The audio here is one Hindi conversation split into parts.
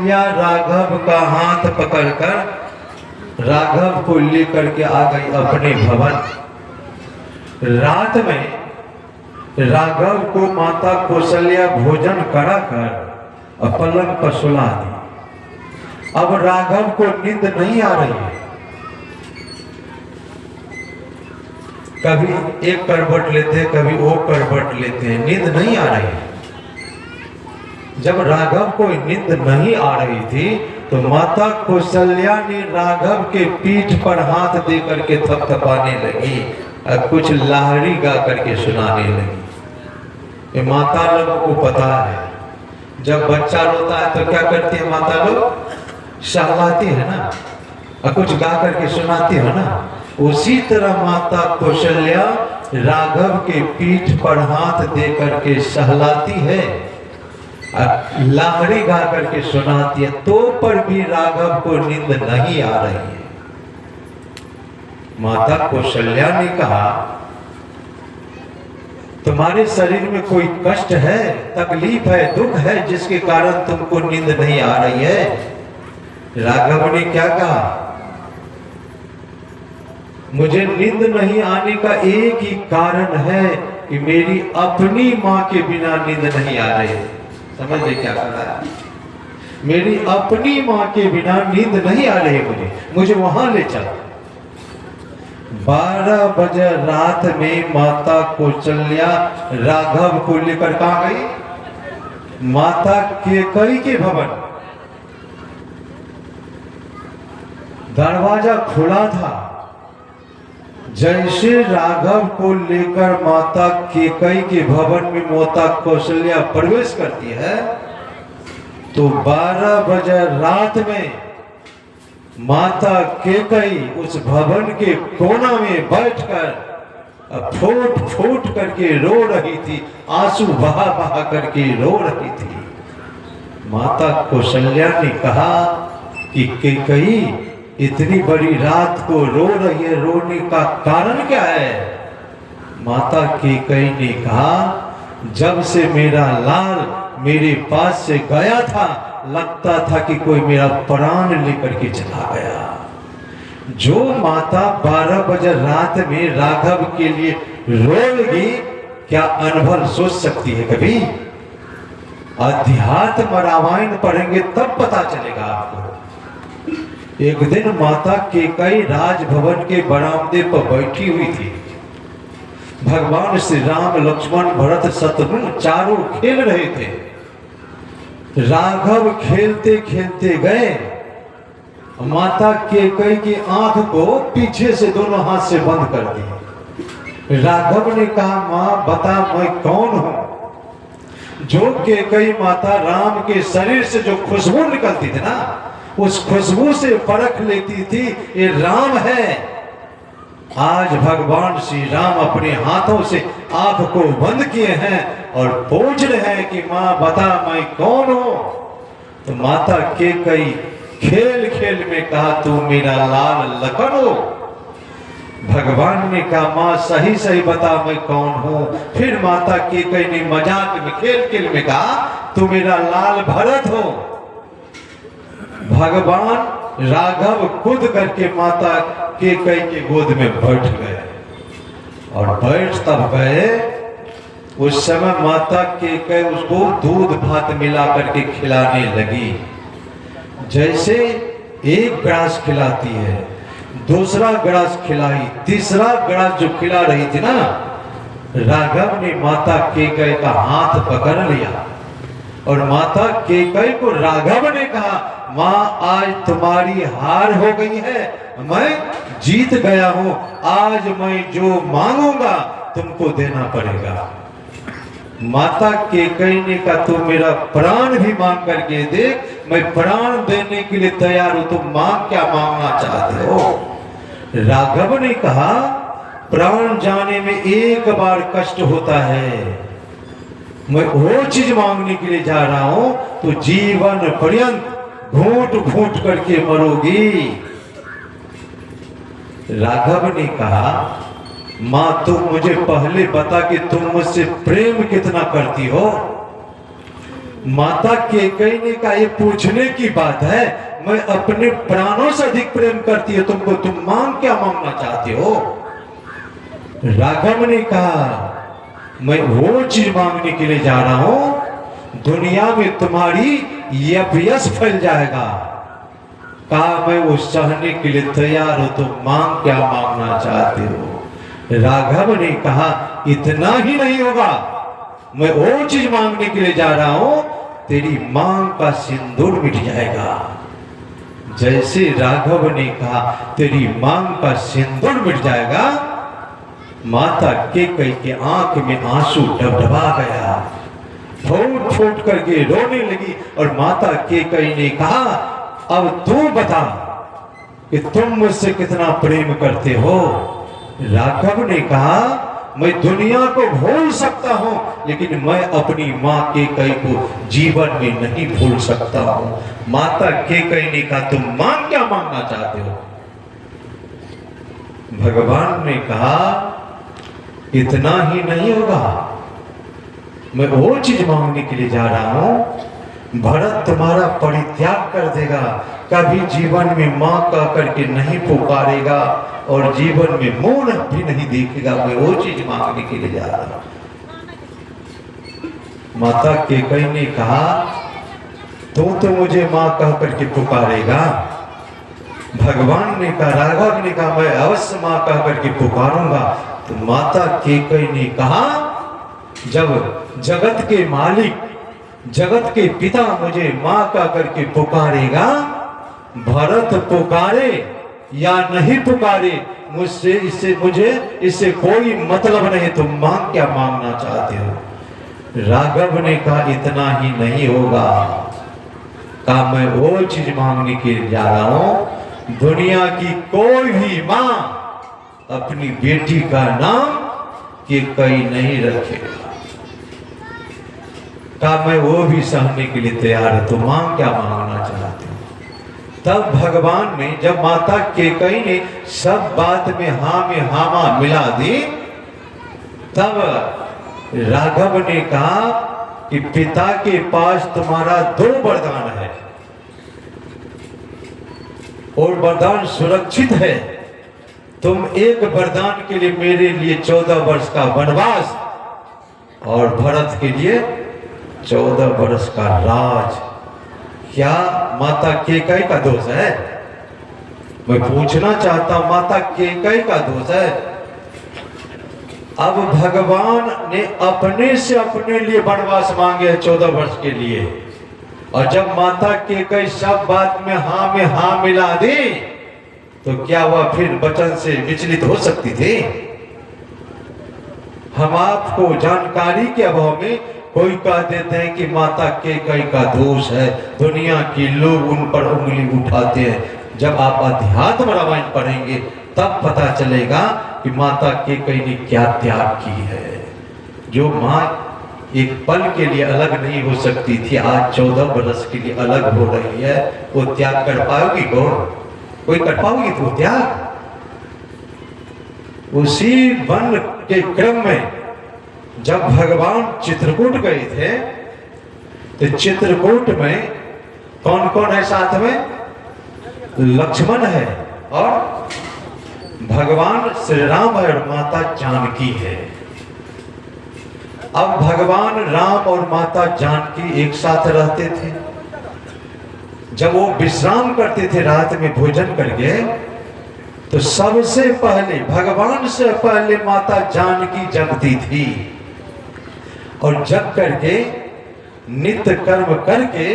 कौशल्या राघव का हाथ पकड़कर राघव को लेकर के आ गई अपने भवन। रात में राघव को माता कौशल्या भोजन कराकर पलंग पर सुला दी। अब राघव को नींद नहीं आ रही है। कभी एक करवट लेते हैं, कभी वो करवट लेते हैं, नींद नहीं आ रही है। जब राघव को नींद नहीं आ रही थी तो माता कौशल्या ने राघव के पीठ पर हाथ दे करके थपथपाने लगी और कुछ लाहड़ी गा करके सुनाने लगी। ये माता लोगों को पता है, जब बच्चा रोता है तो क्या करती है माता लोग? सहलाती है ना, और कुछ गा करके सुनाती है ना। उसी तरह माता कौशल्या राघव के पीठ पर हाथ दे करके सहलाती है, लाहड़ी गा करके सुनाती है, तो पर भी राघव को नींद नहीं आ रही है। माता कौशल्या ने कहा, तुम्हारे शरीर में कोई कष्ट है, तकलीफ है, दुख है, जिसके कारण तुमको नींद नहीं आ रही है? राघव ने क्या कहा? मुझे नींद नहीं आने का एक ही कारण है कि मेरी अपनी मां के बिना नींद नहीं आ रही। समझ ले क्या कर रहा है? मेरी अपनी मां के बिना नींद नहीं आ रही, मुझे वहां ले चल। 12 बजे रात में माता कौशल्या राघव को लेकर कहां गई? माता केकई के भवन। दरवाजा खुला था। जैसे राघव को लेकर माता केकई के भवन में माता कौशल्या प्रवेश करती है तो 12 बजे रात में माता केकई उस भवन के कोना में बैठकर फूट फूट करके रो रही थी, आंसू बहा बहा करके रो रही थी। माता कौशल्या ने कहा कि केकई इतनी बड़ी रात को रो रही है, रोने का कारण क्या है? माता केकई ने कहा, जब से मेरा लाल मेरे पास से गया था लगता था कि कोई मेरा प्राण लेकर के चला गया। जो माता 12 बजे रात में राघव के लिए रोएगी, क्या अनुभव सोच सकती है कभी? अध्यात्म रामायण पढ़ेंगे तब पता चलेगा आपको। एक दिन माता केकई राजभवन के बरामदे पर बैठी हुई थी। भगवान श्री राम, लक्ष्मण, भरत, शत्रुघ्न चारों खेल रहे थे। राघव खेलते खेलते गए, माता केकई की आंख को पीछे से दोनों हाथ से बंद कर दी। राघव ने कहा, मां बता मैं कौन हूं? जो केकई माता राम के शरीर से जो खुशबू निकलती थी ना, उस खुशबू से परख लेती थी ये राम है। आज भगवान श्री राम अपने हाथों से आंख को बंद किए हैं और पूछ रहे हैं कि मां बता मैं कौन हूं? तो माता केकई खेल खेल में कहा, तू मेरा लाल लखन हो। भगवान ने कहा, मां सही सही बता मैं कौन हूं। फिर माता केकई ने मजाक में खेल खेल में कहा, तू मेरा लाल भरत हो। भगवान राघव कूद करके माता केकई के गोद में बैठ गए और बैठ तब गए, उस समय माता केकई उसको दूध भात मिला करके खिलाने लगी। जैसे एक गिलास खिलाती है, दूसरा गिलास खिलाई, तीसरा गिलास जो खिला रही थी ना, राघव ने माता केकई का हाथ पकड़ लिया और माता केकई को राघव ने कहा, मां आज तुम्हारी हार हो गई है, मैं जीत गया हूं। आज मैं जो मांगूंगा तुमको देना पड़ेगा। माता केकई ने कहा, तू मेरा प्राण भी मांग करके देख, मैं प्राण देने के लिए तैयार हूं, तुम मांग क्या मांगना चाहते हो? राघव ने कहा, प्राण जाने में एक बार कष्ट होता है, मैं वो चीज मांगने के लिए जा रहा हूं, तो जीवन पर्यंत घूट घूट करके मरोगी। राघव ने कहा, मां तुम मुझे पहले बता कि तुम मुझसे प्रेम कितना करती हो। माता केकई ने कहा ये पूछने की बात है, मैं अपने प्राणों से अधिक प्रेम करती है तुमको, तुम मांग क्या मांगना चाहते हो? राघव ने कहा मैं वो चीज मांगने के लिए जा रहा हूं दुनिया में तुम्हारी यश फैल जाएगा। कहा मैं वो सहने के लिए तैयार हूं, तुम मांग क्या मांगना चाहते हो? राघव ने कहा इतना ही नहीं होगा, मैं वो चीज मांगने के लिए जा रहा हूं, तेरी मांग का सिंदूर मिट जाएगा। जैसे राघव ने कहा तेरी मांग का सिंदूर मिट जाएगा, माता केकई के आंख में आंसू डबडबा गया, फूट फूट करके रोने लगी। और माता केकई ने कहा अब तू बता कि तुम मुझसे कितना प्रेम करते हो? राघव ने कहा मैं दुनिया को भूल सकता हूं, लेकिन मैं अपनी मां केकई को जीवन में नहीं भूल सकता हूं। माता केकई ने कहा तुम मां क्या मांगना चाहते हो? भगवान ने कहा इतना ही नहीं होगा, मैं वो चीज मांगने के लिए जा रहा हूं, भरत तुम्हारा परित्याग कर देगा, कभी जीवन में मां कह करके नहीं पुकारेगा और जीवन में मुंह भी नहीं देखेगा, मैं वो चीज मांगने के लिए जा रहा हूं। माता केकई ने कहा तू तो मुझे मां कह करके पुकारेगा। भगवान ने कहा, राघव ने कहा मैं अवश्य मां कह करके पुकारूंगा। तो माता केकई ने कहा जब जगत के मालिक, जगत के पिता मुझे मां कह करके पुकारेगा, भरत पुकारे या नहीं पुकारे मुझसे इससे कोई मतलब नहीं, तुम मांग क्या मांगना चाहते हो? राघव ने कहा इतना ही नहीं होगा, कहा मैं वो चीज मांगने के लिए जा रहा हूं, दुनिया की कोई भी मां अपनी बेटी का नाम केकई नहीं रखेगा। कहा मैं वो भी सहने के लिए तैयार है, तो मां क्या मांगना चाहते हो? तब भगवान ने, जब माता केकई ने सब बात में हामा मिला दी, तब राघव ने कहा कि पिता के पास तुम्हारा 2 वरदान है और वरदान सुरक्षित है। तुम एक वरदान के लिए मेरे लिए 14 वर्ष का वनवास और भरत के लिए 14 वर्ष का राज। क्या माता केकई का दोष है? मैं पूछना चाहता हूं, माता केकई का दोष है? अब भगवान ने अपने से अपने लिए वनवास मांगे 14 वर्ष के लिए, और जब माता केकई सब बात में हाँ मिला दी, तो क्या वह फिर वचन से विचलित हो सकती थी? हम आपको जानकारी के अभाव में कोई कह देते हैं कि माता केकई का दोष है, दुनिया के लोग उन पर उंगली उठाते हैं। जब आप अध्यात्म रामायण पढ़ेंगे तब पता चलेगा कि माता केकई ने क्या त्याग की है। जो मां एक पल के लिए अलग नहीं हो सकती थी, आज 14 वर्ष के लिए अलग हो रही है, वो त्याग कर पाओगी? कोई कर पाओगी तो त्याग? उसी वन के क्रम में जब भगवान चित्रकूट गए थे, तो चित्रकूट में कौन कौन है साथ में? लक्ष्मण है और भगवान श्री राम है और माता जानकी है। अब भगवान राम और माता जानकी एक साथ रहते थे। जब वो विश्राम करते थे रात में भोजन करके, तो सबसे पहले, भगवान से पहले माता जानकी जगती थी, और जग करके नित्य कर्म करके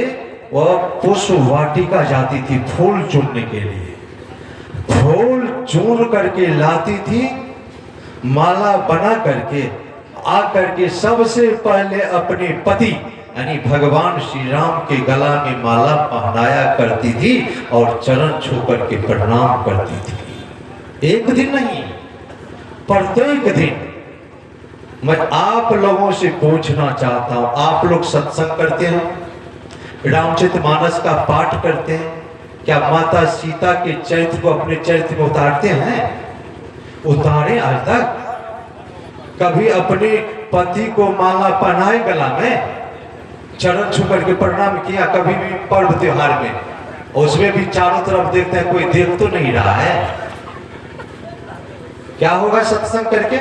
वह पुष्प वाटिका जाती थी फूल चुनने के लिए। फूल चुन करके लाती थी, माला बना करके आकर के सबसे पहले अपने पति यानी भगवान श्री राम के गला में माला पहनाया करती थी और चरण छू करके प्रणाम करती थी। एक दिन नहीं, प्रत्येक दिन। मैं आप लोगों से पूछना चाहता हूं, आप लोग सत्संग करते हैं, रामचरितमानस का पाठ करते हैं, क्या माता सीता के चरित्र को अपने चरित्र में उतारते हैं? उतारे आज तक? कभी अपने पति को माला पहनाए गला में, चरण छू करके प्रणाम किया कभी भी पर्व त्योहार में, उसमें भी चारों तरफ देखते हैं कोई देख तो नहीं रहा है, क्या होगा सत्संग करके?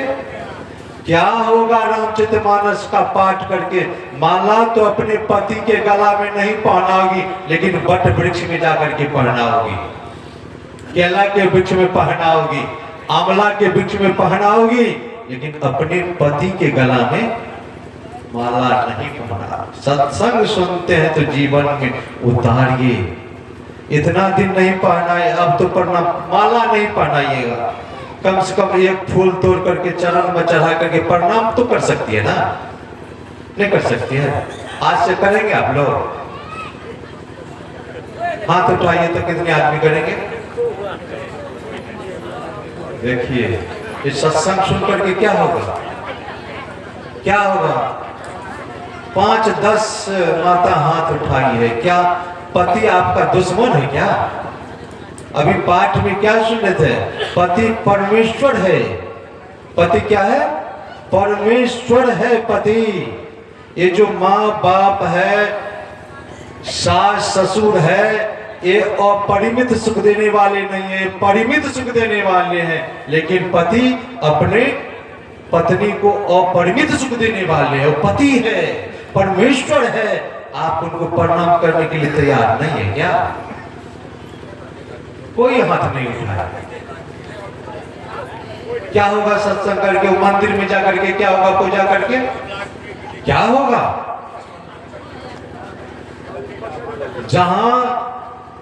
क्या होगा रामचरितमानस का पाठ करके? माला तो अपने पति के गला में नहीं पहना होगी, लेकिन वट वृक्ष में जाकर के पहना होगी, केला के वृक्ष में पहना होगी, आंवला के वृक्ष में पहना होगी, लेकिन अपने पति के गला में माला नहीं पहना। सत्संग सुनते हैं तो जीवन में उतारिए। इतना दिन नहीं पहना है, अब तो पढ़ना, माला नहीं पहनाइएगा, कम से कम एक फूल तोड़ करके चरण में चढ़ा करके प्रणाम तो कर सकती है ना? नहीं कर सकती है? आज से करेंगे आप लोग? हाथ उठाइए तो कितने आदमी करेंगे? देखिए इस सत्संग सुन करके क्या होगा, क्या होगा? 5-10 माता हाथ उठाई है, क्या पति आपका दुश्मन है क्या? अभी पाठ में क्या सुन रहे थे? पति परमेश्वर है। पति क्या है? परमेश्वर है पति। ये जो माँ बाप है, सास ससुर है, ये अपरिमित सुख देने वाले नहीं है, परिमित सुख देने वाले हैं, लेकिन पति अपने पत्नी को अपरिमित सुख देने वाले हैं। पति है, परमेश्वर है, आप उनको प्रणाम करने के लिए तैयार नहीं है क्या? कोई हाथ नहीं उठाया। क्या होगा सत्संग करके? मंदिर में जाकर के क्या होगा? पूजा करके क्या होगा? जहां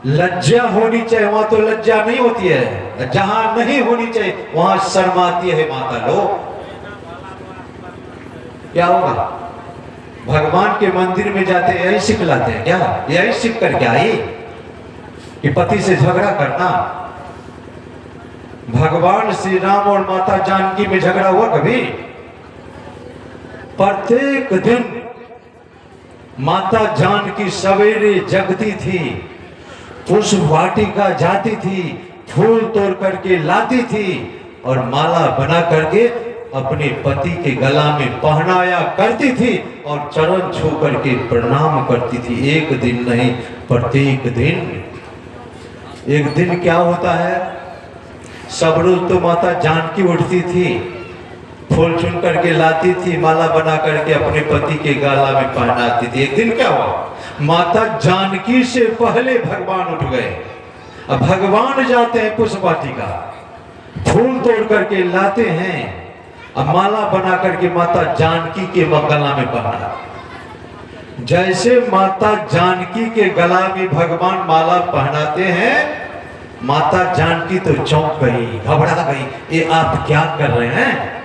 लज्जा होनी चाहिए वहां तो लज्जा नहीं होती है, जहां नहीं होनी चाहिए वहां शर्माती है माता लोग। क्या होगा? भगवान के मंदिर में जाते यही सिखलाते हैं क्या? यही सीख करके आई कि पति से झगड़ा करना? भगवान श्री राम और माता जानकी में झगड़ा हुआ कभी? प्रत्येक दिन माता जानकी सवेरे जगती थी, पुष्प वाटिका जाती थी, फूल तोड़ करके लाती थी और माला बना करके अपने पति के गला में पहनाया करती थी और चरण छू करके प्रणाम करती थी। एक दिन नहीं, प्रत्येक दिन। एक दिन क्या होता है, सब रोज तो माता जानकी उठती थी, फूल चुन करके लाती थी, माला बना करके अपने पति के गला में पहनाती थी। एक दिन क्या हुआ, माता जानकी से पहले भगवान उठ गए। अब भगवान जाते हैं पुष्प वाटिका, फूल तोड़ करके लाते हैं, अब माला बना करके माता जानकी के गला में पहना। जैसे माता जानकी के गला में भगवान माला पहनाते हैं, माता जानकी तो चौंक गई, घबरा गई, ये आप क्या कर रहे हैं?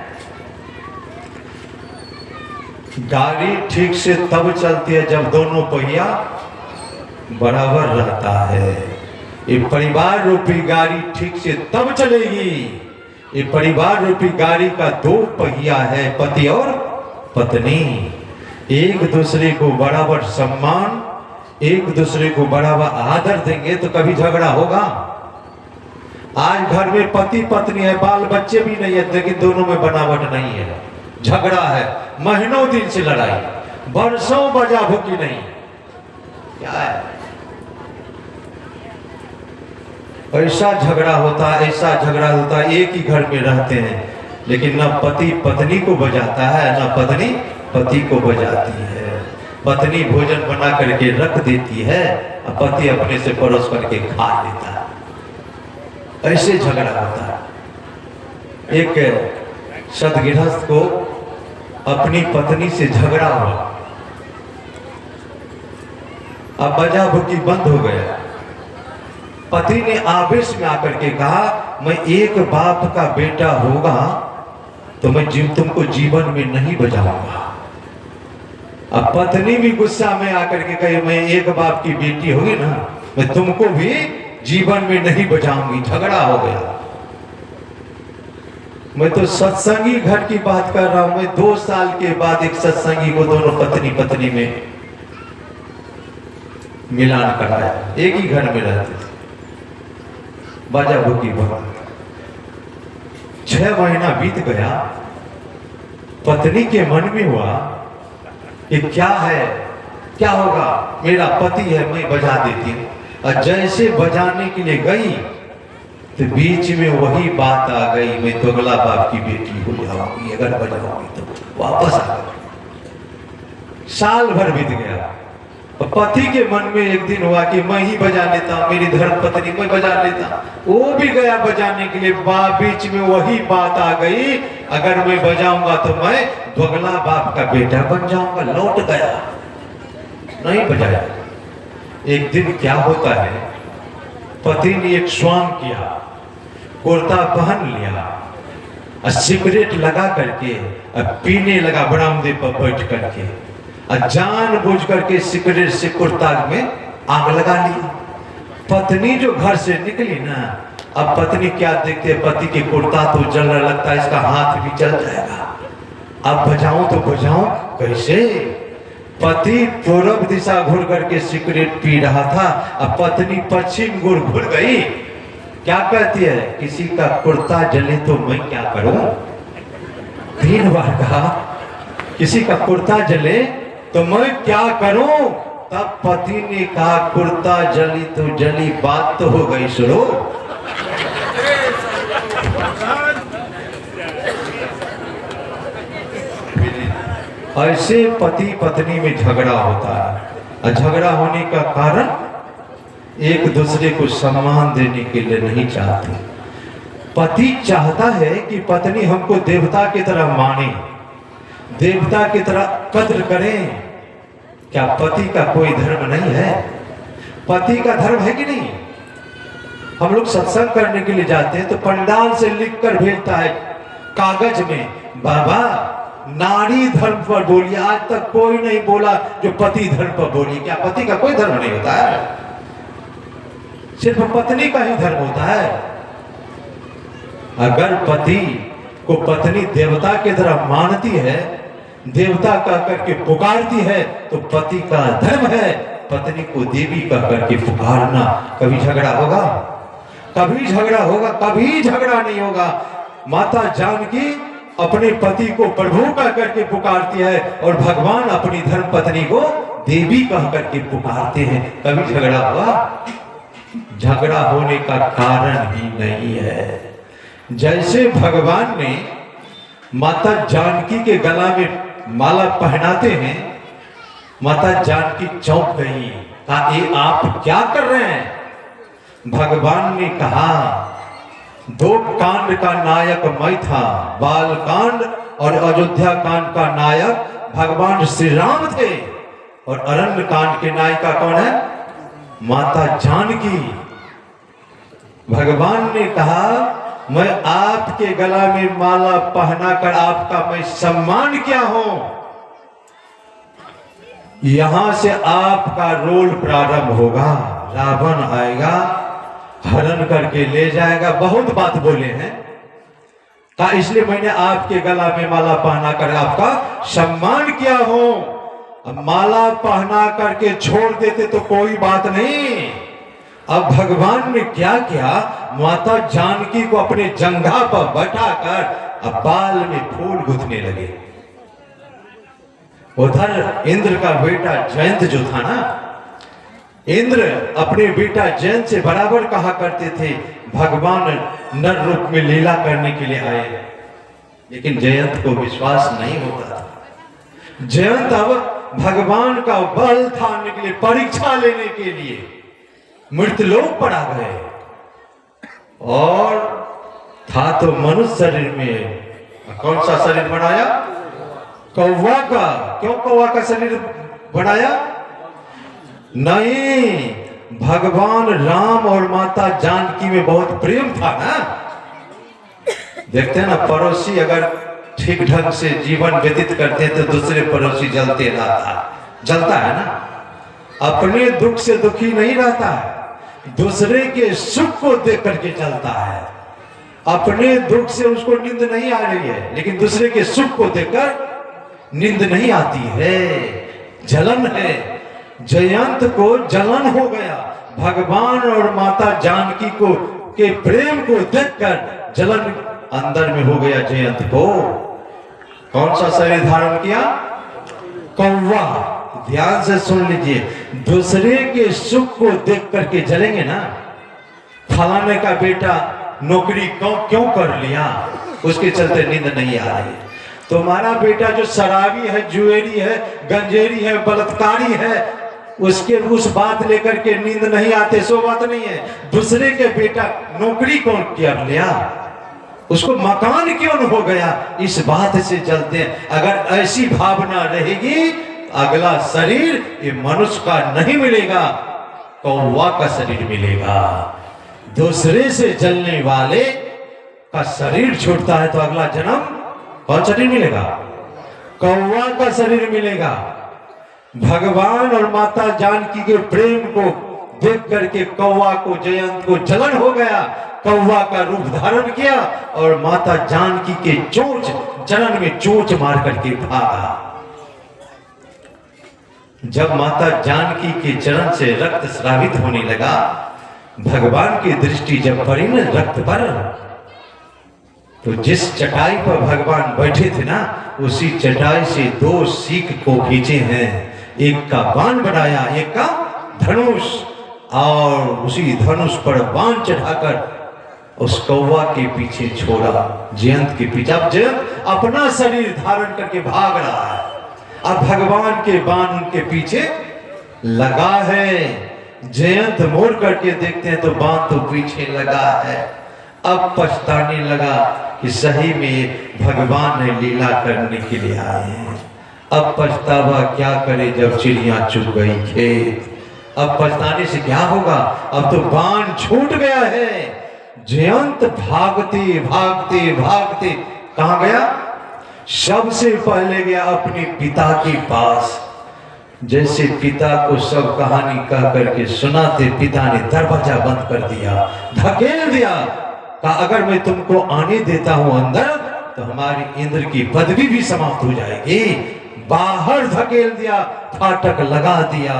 गाड़ी ठीक से तब चलती है जब दोनों पहिया बराबर रहता है। ये परिवार रूपी गाड़ी ठीक से तब चलेगी। ये परिवार रूपी गाड़ी का 2 पहिया है, पति और पत्नी। एक दूसरे को बराबर सम्मान, एक दूसरे को बराबर आदर देंगे तो कभी झगड़ा होगा? आज घर में पति पत्नी है, बाल बच्चे भी नहीं है, लेकिन दोनों में बनावट नहीं है, झगड़ा है, महीनों दिन से लड़ाई, बरसों बजा भूकी नहीं। क्या है? ऐसा झगड़ा होता है, ऐसा झगड़ा होता है। एक ही घर में रहते हैं, लेकिन ना पति पत्नी को बजाता है, ना पत्नी पति को बजाती है। पत्नी भोजन बना करके रख देती है, पति अपने से परोस करके खा लेता है। ऐसे झगड़ा होता है। एक सदगृहस्थ को अपनी पत्नी से झगड़ा हुआ, अब बजा भुकी बंद हो गया। पति ने आवेश में आकर के कहा, मैं एक बाप का बेटा होगा तो मैं तुमको जीवन में नहीं बजाऊंगा। अब पत्नी भी गुस्सा में आकर के कही, मैं एक बाप की बेटी होगी ना, मैं तुमको भी जीवन में नहीं बचाऊंगी। झगड़ा हो गया। मैं तो सत्संगी घर की बात कर रहा हूं। मैं 2 साल के बाद एक सत्संगी को दोनों पत्नी पत्नी में मिलान कराया, एक ही घर में रहते थे, बाजा भूकी भगा। 6 महीना बीत गया। पत्नी के मन में हुआ कि क्या है, क्या होगा, मेरा पति है, मैं बजा देती हूँ। और जैसे बजाने के लिए गई तो बीच में वही बात आ गई, मैं दोगला बाप की बेटी हो जाऊंगी अगर बजाऊंगी तो। वापस आ गई। साल भर बीत गया। पति के मन में एक दिन हुआ कि मैं ही बजा लेता हूँ, मेरी धर्म पत्नी मैं बजा लेता। वो भी गया बजाने के लिए, बीच में वही बात आ गई, अगर मैं बजाऊंगा तो मैं दोगला बाप का बेटा बन जाऊंगा। लौट गया, नहीं बजाया। एक दिन क्या होता है, पति ने एक स्वांग किया, कुर्ता पहन लिया और सिगरेट लगा करके और पीने लगा बरामदे पर बैठ करके, और जानबूझ करके सिगरेट से कुर्ता में आग लगा ली। पत्नी जो घर से निकली ना, अब पत्नी क्या देखते है, पति के कुर्ता तो जलने लगता है, इसका हाथ भी जल जाएगा, अब बजाऊं तो बजाऊं कैसे। पति पूर्व दिशा घुर करके सिगरेट पी रहा था, अब पत्नी पश्चिम घुर गई। क्या कहती है, किसी का कुर्ता जले तो मैं क्या करूं। 3 बार कहा, किसी का कुर्ता जले तो मैं क्या करूं। तब पति ने कहा, कुर्ता जली तो जली, बात तो हो गई सुनो। ऐसे पति पत्नी में झगड़ा होता है, और झगड़ा होने का कारण एक दूसरे को सम्मान देने के लिए नहीं चाहते। पति चाहता है कि पत्नी हमको देवता की तरह माने, देवता की तरह कद्र करें। क्या पति का कोई धर्म नहीं है? पति का धर्म है कि नहीं? हम लोग सत्संग करने के लिए जाते हैं तो पंडाल से लिख कर भेजता है कागज में, बाबा नारी धर्म पर बोलिए। आज तक कोई नहीं बोला जो पति धर्म पर बोलिए। क्या पति का कोई धर्म नहीं होता है? सिर्फ पत्नी का ही धर्म होता है। अगर पति को पत्नी देवता की तरह मानती है, देवता कह करके पुकारती है, तो पति का धर्म है पत्नी को देवी कह करके पुकारना। कभी झगड़ा होगा? कभी झगड़ा होगा? कभी झगड़ा नहीं होगा। माता जानकी अपने पति को प्रभु कह करके पुकारती है, और भगवान अपनी धर्म पत्नी को देवी कह करके पुकारते हैं। कभी झगड़ा हुआ? झगड़ा होने का कारण ही नहीं है। जैसे भगवान ने माता जानकी के गला में माला पहनाते हैं, माता जानकी चौंक गई, कहा ये आप क्या कर रहे हैं? भगवान ने कहा, 2 कांड का नायक मैं था, बाल कांड और अयोध्या कांड का नायक भगवान श्री राम थे, और अरण्य कांड के नायिका कौन है? माता जानकी। भगवान ने कहा, मैं आपके गला में माला पहनाकर आपका मैं सम्मान किया हूं, यहां से आपका रोल प्रारंभ होगा। रावण आएगा, हरण करके ले जाएगा। बहुत बात बोले हैं, कहा इसलिए मैंने आपके गला में माला पहना कर आपका सम्मान किया हूं। अब माला पहना करके छोड़ देते तो कोई बात नहीं। अब भगवान ने क्या किया, माता जानकी को अपने जंघा पर बैठाकर अब बाल में फूल गुथने लगे। उधर इंद्र का बेटा जयंत जो था ना, इंद्र अपने बेटा जयंत से बराबर कहा करते थे भगवान नर रूप में लीला करने के लिए आए, लेकिन जयंत को विश्वास नहीं होता था। जयंत अब भगवान का बल थाने के लिए, परीक्षा लेने के लिए मृतलोक पर आ गए, और था तो मनुष्य शरीर में। कौन सा शरीर बनाया? कौवा का। क्यों कौवा का शरीर बनाया? नहीं, भगवान राम और माता जानकी में बहुत प्रेम था ना। देखते हैं ना, पड़ोसी अगर ठीक ढंग से जीवन व्यतीत करते हैं तो दूसरे पड़ोसी जलते जलता है ना। अपने दुख से दुखी नहीं रहता है, दूसरे के सुख को देख करके चलता है। अपने दुख से उसको नींद नहीं आ रही है, लेकिन दूसरे के सुख को देखकर नींद नहीं आती है, जलन है। जयंत को जलन हो गया, भगवान और माता जानकी को के प्रेम को देखकर जलन अंदर में हो गया जयंत को। कौन सा शरीर धारण किया? कौवा। ध्यान से सुन लीजिए, दूसरे के सुख को देख करके जलेंगे ना। फलाने का बेटा नौकरी क्यों कर लिया, उसके चलते नींद नहीं आ रही। तुम्हारा बेटा जो शराबी है, जुएरी है, गंजेरी है, बलात्कारी है, उसके उस बात लेकर के नींद नहीं आते, सो बात नहीं है। दूसरे के बेटा नौकरी कौन कर लिया, उसको मकान क्यों न हो गया, इस बात से जलते हैं। अगर ऐसी भावना रहेगी, अगला शरीर ये मनुष्य का नहीं मिलेगा, कौवा का शरीर मिलेगा। दूसरे से जलने वाले का शरीर छूटता है तो अगला जन्म कौन शरीर मिलेगा, कौवा का शरीर मिलेगा। भगवान और माता जानकी के प्रेम को देख करके कौवा को, जयंत को जलन हो गया, कौवा का रूप धारण किया और माता जानकी के चोंच, जलन में चोंच मार करके भागा। जब माता जानकी के चरण से रक्त स्रावित होने लगा, भगवान की दृष्टि जब पड़ी न रक्त पर, तो जिस चटाई पर भगवान बैठे थे ना, उसी चटाई से 2 सीख को खींचे हैं, एक का बाण बढ़ाया, एक का धनुष, और उसी धनुष पर बाण चढ़ाकर उस कौवा के पीछे छोड़ा, जयंत के पीछे। अब जयंत अपना शरीर धारण करके भाग रहा है, अब भगवान के बाण उनके पीछे लगा है। जयंत मोड़ करके देखते हैं तो बाण तो पीछे लगा है। अब पछताने लगा कि सही में भगवान ने लीला करने के लिए आए हैं। अब पछतावा क्या करे जब चिड़िया चुग गई खेत। अब पछताने से क्या होगा, अब तो बाण छूट गया है। जयंत भागते भागते भागते कहां गया, सबसे पहले गया अपने पिता के पास। जैसे पिता को सब कहानी कह करके सुनाते, पिता ने दरवाजा बंद कर दिया, धकेल दिया, कहा अगर मैं तुमको आने देता हूं अंदर तो हमारी इंद्र की पदवी भी समाप्त हो जाएगी। बाहर धकेल दिया, फाटक लगा दिया।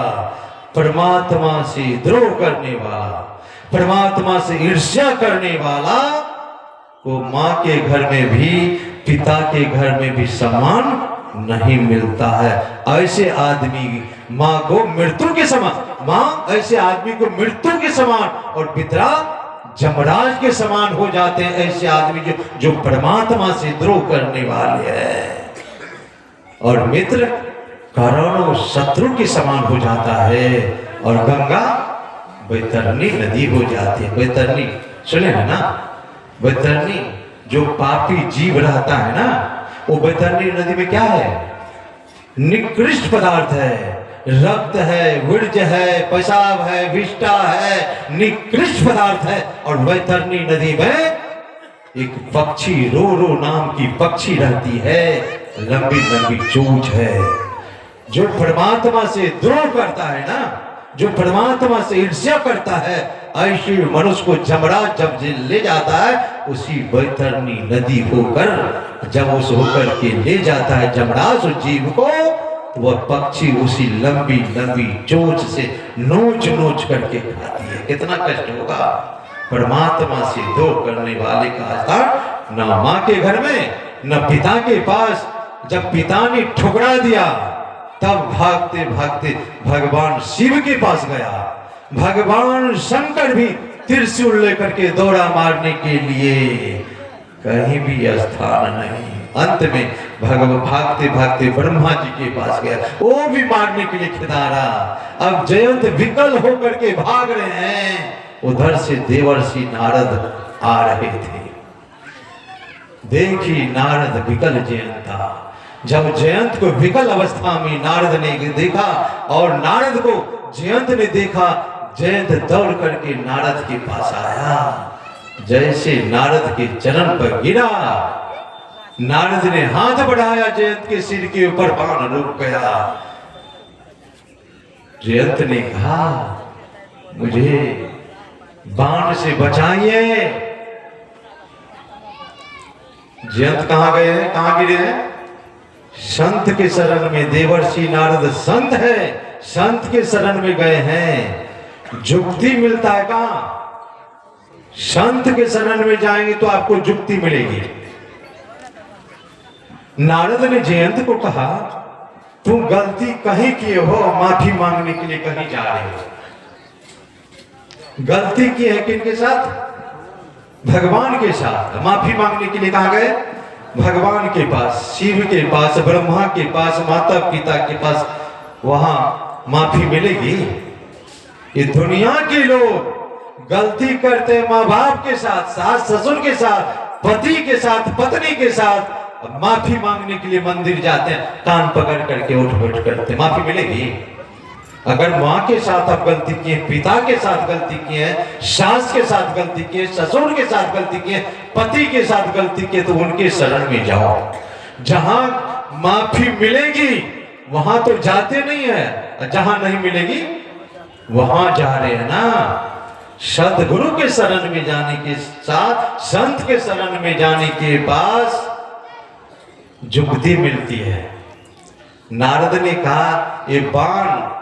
परमात्मा से द्रोह करने वाला, परमात्मा से ईर्ष्या करने वाला को माँ के घर में भी, पिता के घर में भी सम्मान नहीं मिलता है। ऐसे आदमी माँ को मृत्यु के समान, माँ ऐसे आदमी को मृत्यु के समान और पिता जमराज के समान हो जाते हैं। ऐसे आदमी जो परमात्मा से द्रोह करने वाले हैं, और मित्र करोड़ों शत्रु के समान हो जाता है। और गंगा बैतरनी नदी हो जाती है। बैतरनी सुने है ना, बैतरनी जो पापी जीव रहता है ना, वो बैतरनी नदी में क्या है, निकृष्ट पदार्थ है, रक्त है, वीर्य है, पेशाब है, विष्ठा है, निकृष्ट पदार्थ है। और बैतरनी नदी में एक पक्षी, रो नाम की पक्षी रहती है, लंबी लंबी चोंच है। जो परमात्मा से द्रोह करता है ना, जो परमात्मा से ईर्ष्या करता है, ऐसे मनुष्य को जमराज जब ले जाता है, उसी बैतरनी नदी होकर जब उस होकर के ले जाता है जमराज उस जीव को, वह पक्षी उसी लंबी लंबी चोंच से नोच नोच करके खाती है। कितना कष्ट होगा परमात्मा से द्रोह करने वाले का स्थान न माँ के घर में न पिता के पास। जब पिता ने ठुकरा दिया, तब भागते भागते भगवान शिव के पास गया। भगवान शंकर भी त्रिशूल लेकर के दौड़ा मारने के लिए, कहीं भी स्थान नहीं। अंत में भागते भागते ब्रह्मा जी के पास गया, वो भी मारने के लिए खिदारा। अब जयंत विकल होकर के भाग रहे हैं, उधर से देवर्षि नारद आ रहे थे। देखी नारद विकल जयंत था। जब जयंत को विकल अवस्था में नारद ने देखा और नारद को जयंत ने देखा, जयंत दौड़ करके नारद के पास आया। जैसे नारद के चरण पर गिरा, नारद ने हाथ बढ़ाया, जयंत के सिर के ऊपर बाण रुक गया। जयंत ने कहा मुझे बाण से बचाइए। जयंत कहां गए हैं, कहां गिरे हैं? संत के शरण में। देवर्षि नारद संत है, संत के शरण में गए हैं। जुक्ति मिलता है कहां? संत के शरण में जाएंगे तो आपको जुक्ति मिलेगी। नारद ने जयंत को कहा तुम गलती कहीं किए हो, माफी मांगने के लिए कहीं जा रहे हो। गलती की है किनके साथ? भगवान के साथ। माफी मांगने के लिए कहां गए? भगवान के पास, शिव के पास, ब्रह्मा के पास, माता पिता के पास। वहां माफी मिलेगी? ये दुनिया के लोग गलती करते हैं माँ बाप के साथ, सास ससुर के साथ, पति के साथ, पत्नी के साथ। माफी मांगने के लिए मंदिर जाते हैं, कान पकड़ करके उठ बैठ करते, माफी मिलेगी? अगर माँ के साथ आप गलती किए, पिता के साथ गलती किए, सास के साथ गलती किए, ससुर के साथ गलती किए, पति के साथ गलती किए, तो उनके शरण में जाओ। जहां माफी मिलेगी वहां तो जाते नहीं है, जहां नहीं मिलेगी वहां जा रहे हैं ना। सदगुरु के शरण में जाने के साथ, संत के शरण में जाने के बाद जुगती मिलती है। नारद ने कहा, ये बाण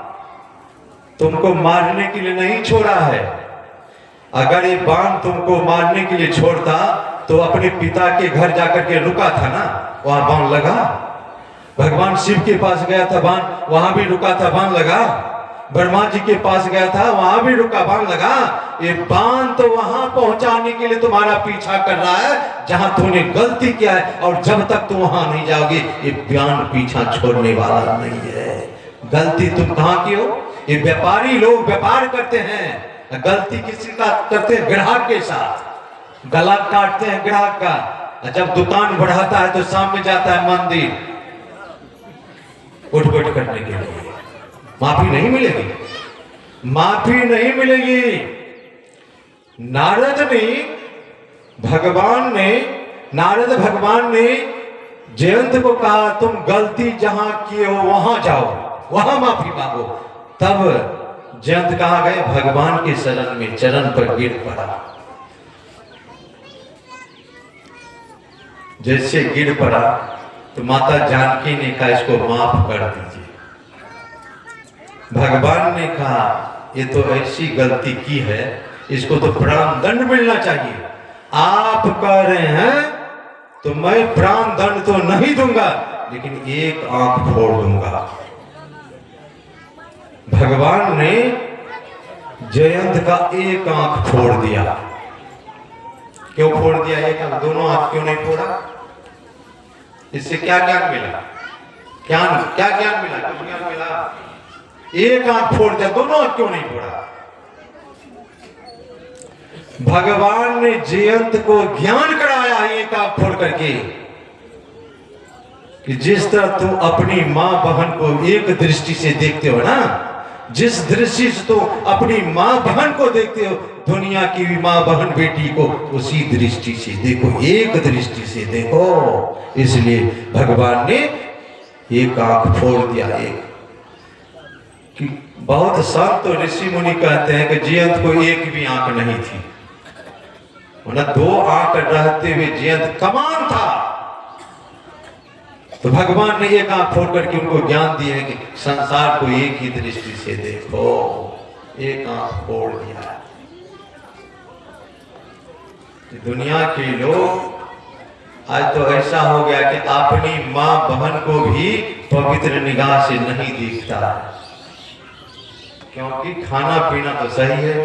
तुमको मारने के लिए नहीं छोड़ा है। अगर ये बाण तुमको मारने के लिए छोड़ता तो अपने पिता के घर जाकर के रुका था ना, वहां बाण लगा। भगवान शिव के पास गया था, बाण वहां भी रुका था, बाण लगा। ब्रह्मा जी के पास गया था, वहां भी रुका, बाण लगा। ये बाण तो वहां पहुंचाने के लिए तुम्हारा पीछा कर रहा है जहां तूने गलती किया है, और जब तक तुम वहां नहीं जाओगे ये बाण पीछा छोड़ने वाला नहीं है। गलती तुम कहां की हो? ये व्यापारी लोग व्यापार करते हैं, गलती किसी का करते हैं? ग्राहक के साथ गला काटते हैं ग्राहक का। जब दुकान बढ़ाता है तो शाम में जाता है मंदिर उठ बैठ करने के लिए। माफी नहीं मिलेगी, माफी नहीं मिलेगी। नारद भगवान ने जयंत को कहा, तुम गलती जहां किए हो वहां जाओ, वहां माफी मांगो। तब जयंत कहां गए? भगवान के शरण में, चरण पर गिर पड़ा। जैसे गिर पड़ा तो माता जानकी ने कहा, इसको माफ कर दीजिए। भगवान ने कहा, ये तो ऐसी गलती की है, इसको तो प्राण दंड मिलना चाहिए। आप कह रहे हैं तो मैं प्राण दंड तो नहीं दूंगा, लेकिन एक आंख फोड़ दूंगा। भगवान ने जयंत का एक आंख फोड़ दिया। क्यों फोड़ दिया? एक आंख, दोनों आंख क्यों नहीं फोड़ा? इससे क्या ज्ञान मिला? क्या ज्ञान मिला? कुछ ज्ञान मिला? एक आंख फोड़ दिया, दोनों आंख क्यों नहीं फोड़ा? भगवान ने जयंत को ज्ञान कराया है एक आंख फोड़ करके, कि जिस तरह तुम अपनी मां बहन को एक दृष्टि से देखते हो ना, जिस दृष्टि से तुम अपनी मां बहन को देखते हो, दुनिया की भी मां बहन बेटी को उसी दृष्टि से देखो, एक दृष्टि से देखो। इसलिए भगवान ने एक आंख फोड़ दिया। एक कि बहुत संत तो ऋषि मुनि कहते हैं कि जयंत को एक भी आंख नहीं थी, मतलब दो आंख रहते हुए जयंत कमान था। तो भगवान ने एक आंख फोड़ करके उनको ज्ञान दिया है कि संसार को एक ही दृष्टि से देखो। एक आंख फोड़ दिया। दुनिया के लोग आज तो ऐसा हो गया कि अपनी मां बहन को भी पवित्र निगाह से नहीं देखता, क्योंकि खाना पीना तो सही है।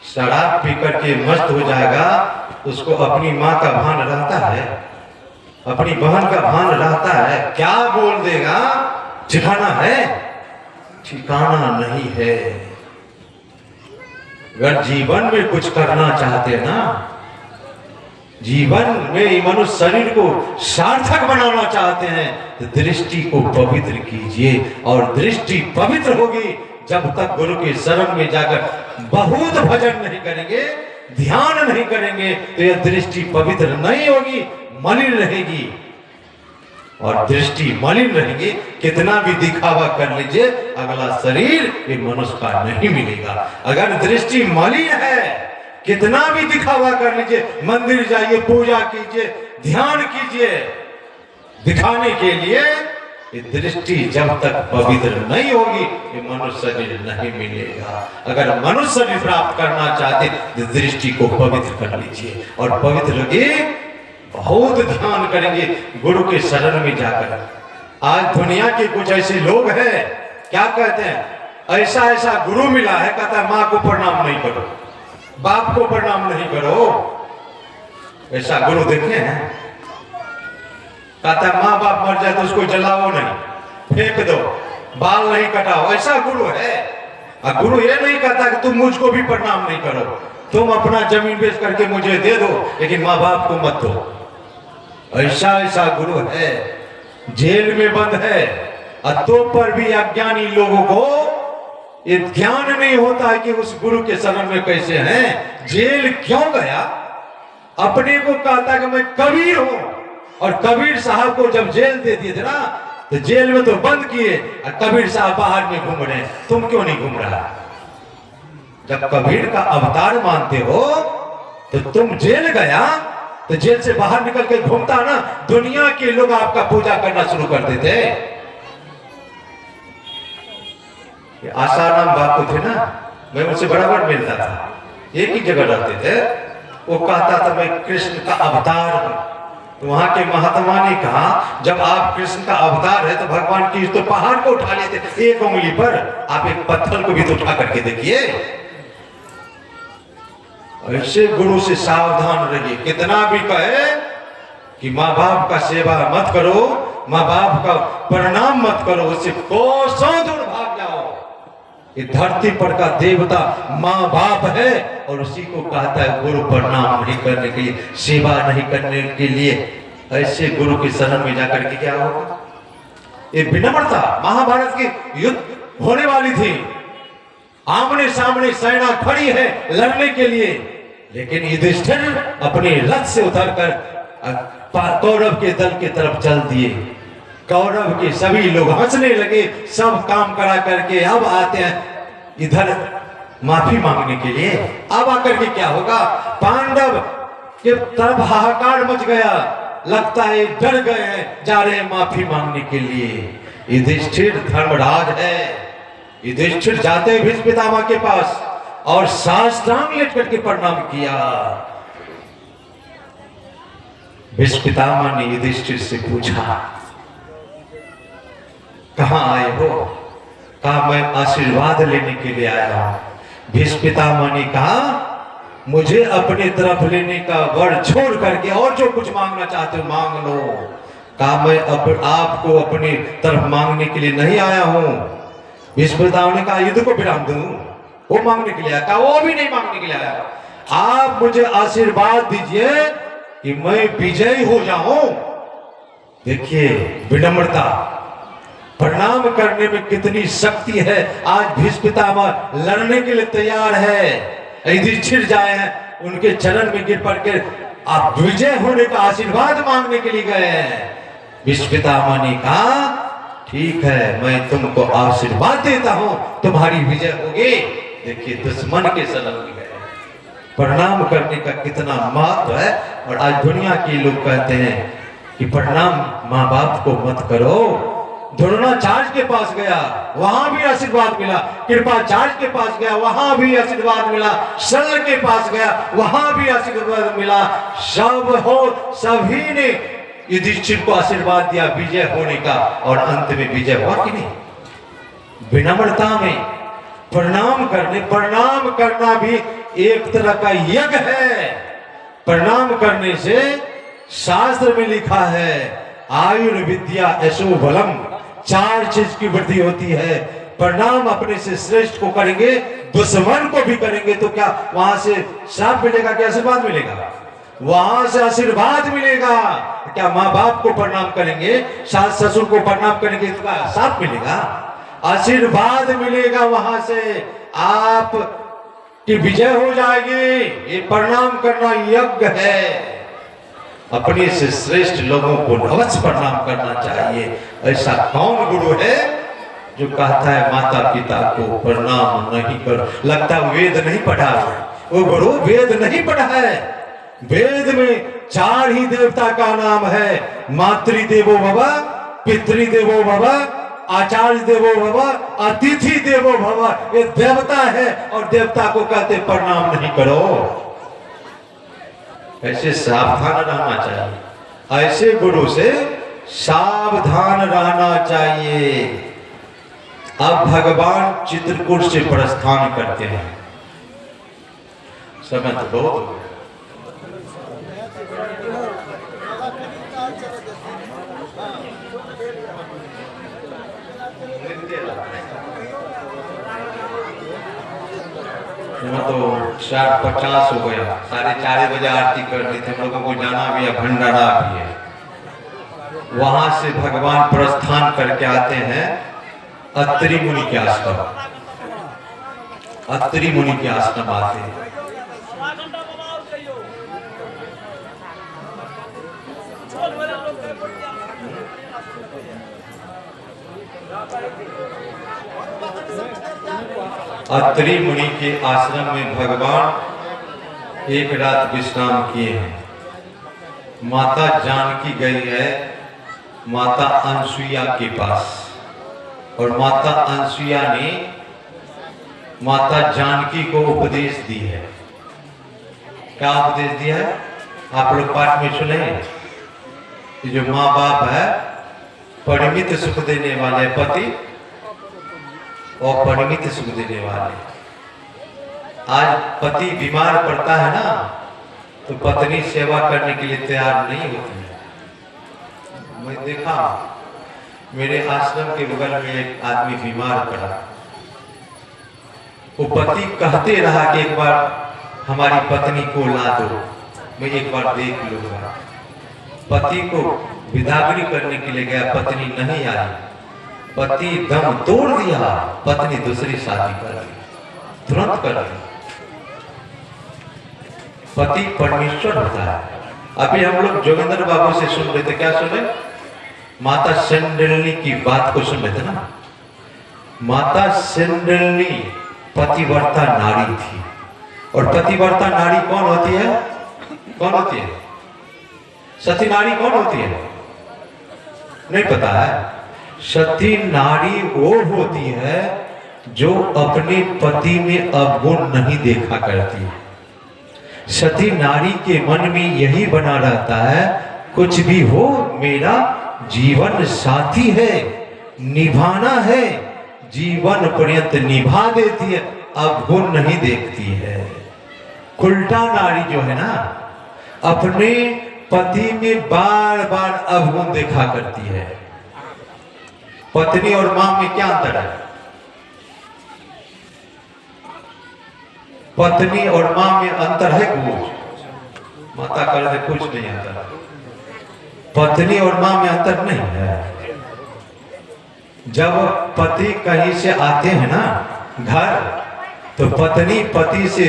शराब पी करके मस्त हो जाएगा, उसको अपनी मां का भान रहता है, अपनी बहन का भान रहता है। क्या बोल देगा? ठिकाना है? ठिकाना नहीं है। अगर जीवन में कुछ करना चाहते हैं ना, जीवन में मनुष्य शरीर को सार्थक बनाना चाहते हैं, तो दृष्टि को पवित्र कीजिए। और दृष्टि पवित्र होगी जब तक गुरु के शरण में जाकर बहुत भजन नहीं करेंगे, ध्यान नहीं करेंगे, तो यह दृष्टि पवित्र नहीं होगी, मलिन रहेगी। और दृष्टि मलिन रहेगी, कितना भी दिखावा कर लीजिए, अगला शरीर ये मनुष्य का नहीं मिलेगा। अगर दृष्टि मलिन है, कितना भी दिखावा कर लीजिए, मंदिर जाइए, पूजा कीजिए, ध्यान कीजिए, दिखाने के लिए, ये दृष्टि जब तक पवित्र नहीं होगी, ये मनुष्य शरीर नहीं मिलेगा। अगर मनुष्य शरीर प्राप्त करना चाहते तो दृष्टि को पवित्र कर लीजिए, और पवित्र होगी, बहुत ध्यान करेंगे गुरु के शरण में जाकर। आज दुनिया के कुछ ऐसे लोग हैं, क्या कहते हैं, ऐसा ऐसा गुरु मिला है, कहता है माँ को प्रणाम नहीं करो, बाप को प्रणाम नहीं करो। ऐसा गुरु देखे हैं? कहता है माँ बाप मर जाए तो उसको जलाओ नहीं, फेंक दो, बाल नहीं कटाओ, ऐसा गुरु है। और गुरु ये नहीं कहता कि तुम मुझको भी प्रणाम नहीं करो, तुम अपना जमीन बेच करके मुझे दे दो लेकिन माँ बाप को मत दो। ऐसा ऐसा गुरु है, जेल में बंद है। और तो पर भी अज्ञानी लोगों को ये ध्यान नहीं होता है कि उस गुरु के शरण में कैसे हैं। जेल क्यों गया? अपने को कहता कि मैं कबीर हूं, और कबीर साहब को जब जेल दे दिए थे ना, तो जेल में तो बंद किए और कबीर साहब बाहर में घूम रहे हैं। तुम क्यों नहीं घूम रहा? जब कबीर का अवतार मानते हो तो तुम जेल गया तो जेल से बाहर निकल के घूमता ना, दुनिया के लोग आपका पूजा करना शुरू कर देते। आसाराम बापू थे ना, मैं उनसे बराबर मिलता था, एक ही जगह रहते थे। वो कहता था मैं कृष्ण का अवतार हूं। तो वहां के महात्मा ने कहा जब आप कृष्ण का अवतार है तो भगवान की तो पहाड़ को उठा लेते एक उंगली पर, आप एक पत्थर को भी तो उठा करके देखिए। ऐसे गुरु से सावधान रहिए। कितना भी कहे कि माँ बाप का सेवा मत करो, माँ बाप का प्रणाम मत करो, उससे कोसों दूर भाग जाओ। ये धरती पर का देवता माँ बाप है, और उसी को कहता है गुरु प्रणाम नहीं करने के लिए, सेवा नहीं करने के लिए। ऐसे गुरु के शरण में जाकर के क्या होगा? ये विनम्रता। महाभारत की युद्ध होने वाली थी, आमने सामने सेना खड़ी है लड़ने के लिए, लेकिन युधिष्ठिर अपने रथ से उतरकर कौरव के दल की तरफ चल दिए। कौरव के सभी लोग हंसने लगे, सब काम करा करके अब आते हैं इधर माफी मांगने के लिए। अब आकर के क्या होगा? पांडव के तरफ हाहाकार मच गया, लगता है डर गए हैं, जा रहे हैं माफी मांगने के लिए। युधिष्ठिर धर्मराज है। युधिष्ठिर जाते भीष्म पितामह के पास और साष्टांग लेट करके प्रणाम किया। भीष्म पितामह ने युधिष्ठिर से पूछा कहां आए हो? कहा मैं आशीर्वाद लेने के लिए आया हूं। भीष्म पितामह ने कहा मुझे अपने तरफ लेने का वर छोड़ करके और जो कुछ मांगना चाहते हो मांग लो। कहा मैं आपको अपनी तरफ मांगने के लिए नहीं आया हूं। भीष्म पितामह ने कहा युद्ध को विराम दूं? वो मांगने के लिए आया? कहा वो भी नहीं मांगने के लिए आया, आप मुझे आशीर्वाद दीजिए कि मैं विजयी हो जाऊं। देखिए विनम्रता, प्रणाम करने में कितनी शक्ति है। आज भीष्म पितामह लड़ने के लिए तैयार है, युधिष्ठिर जाए हैं उनके चरण में गिर पड़ के आप विजय होने का आशीर्वाद मांगने के लिए गए हैं। भीष्म पितामह ने कहा ठीक है मैं तुमको आशीर्वाद देता हूं, तुम्हारी विजय होगी। देखिए दुश्मन के शरण में गए, प्रणाम करने का कितना महत्व है। और आज दुनिया के लोग कहते हैं कि प्रणाम माँ बाप को मत करो। द्रोणाचार्य के पास गया, वहां भी आशीर्वाद मिला। कृपाचार्य के पास गया, वहां भी आशीर्वाद मिला। शल्य के पास गया, वहां भी आशीर्वाद मिला। सभी ने युधिष्ठिर को आशीर्वाद दिया विजय होने का, और अंत में विजय हुआ कि नहीं? विनम्रता में प्रणाम करना भी एक तरह का यज्ञ है। प्रणाम करने से शास्त्र में लिखा है आयुर्विद्या यशो बलम, 4 चीज की वृद्धि होती है। प्रणाम अपने से श्रेष्ठ को करेंगे, दुश्मन को भी करेंगे तो क्या वहां से श्राप मिलेगा? क्या आशीर्वाद मिलेगा? वहां से आशीर्वाद मिलेगा। क्या माँ बाप को प्रणाम करेंगे, सास ससुर को प्रणाम करेंगे तो क्या श्राप मिलेगा? आशीर्वाद मिलेगा। वहां से आप की विजय हो जाएगी। ये प्रणाम करना यज्ञ है। अपने से श्रेष्ठ लोगों को अवश्य प्रणाम करना चाहिए। ऐसा कौन गुरु है जो कहता है माता पिता को प्रणाम नहीं करो? लगता वेद नहीं पढ़ा है वो गुरु, वेद नहीं पढ़ा है। वेद में 4 ही देवता का नाम है, मातृदेवो भव, पितृदेवो भव, आचार्य देवो भव, अतिथि देवो भव। ये देवता है और देवता को कहते प्रणाम नहीं करो। ऐसे सावधान रहना चाहिए। ऐसे गुरु से सावधान रहना चाहिए। अब भगवान चित्रकूट से प्रस्थान करते हैं। समय तो बहुत हो गया। तो 4:50 हो गया, 4:30 बजे आरती कर दी थी। हम लोगों को जाना भी है, भंडारा भी है। वहां से भगवान प्रस्थान करके आते हैं अत्रि मुनि के आश्रम। अत्रि मुनि के आश्रम आते हैं। अत्रि मुनि के आश्रम में भगवान एक रात विश्राम किए हैं। माता जानकी गई है माता अनसुईया के पास, और माता अनसुईया ने माता जानकी को उपदेश दी है। क्या उपदेश दिया है? आप लोग पाठ में सुने, जो माँ बाप है परिमित सुख देने वाले पति और परिमित सुख देने वाले। आज पति बीमार पड़ता है ना, तो पत्नी सेवा करने के लिए तैयार नहीं होती है। मैं देखा मेरे आश्रम के बगल में एक आदमी बीमार पड़ा। वो पति कहते रहा कि एक बार हमारी पत्नी को ला दो, मैं एक बार देख लूंगा। पति को विदागरी करने के लिए गया, पत्नी नहीं आई। पति दम तोड़ दिया, पत्नी दूसरी शादी कर ली, तुरंत कर ली। पति परमेश्वर होता है। अभी हम लोग जोगिंदर बाबू से सुन रहे थे, क्या सुने? माता सेंडलनी की बात को सुन रहे थे ना। माता सेंडलनी पतिव्रता नारी थी। और पतिव्रता नारी कौन होती है? कौन होती है? सती नारी कौन होती है? नहीं पता है? सती नारी वो होती है जो अपने पति में अवगुण नहीं देखा करती है। सती नारी के मन में यही बना रहता है, कुछ भी हो मेरा जीवन साथी है, निभाना है, जीवन पर्यंत निभा देती है, अवगुण नहीं देखती है। उल्टा नारी जो है ना, अपने पति में बार बार अवगुण देखा करती है। पत्नी और मां में क्या अंतर है? पत्नी और मां में अंतर है कुछ? माता कर दे कुछ नहीं अंतर। पत्नी और मां में अंतर नहीं है। जब पति कहीं से आते हैं ना घर, तो पत्नी पति से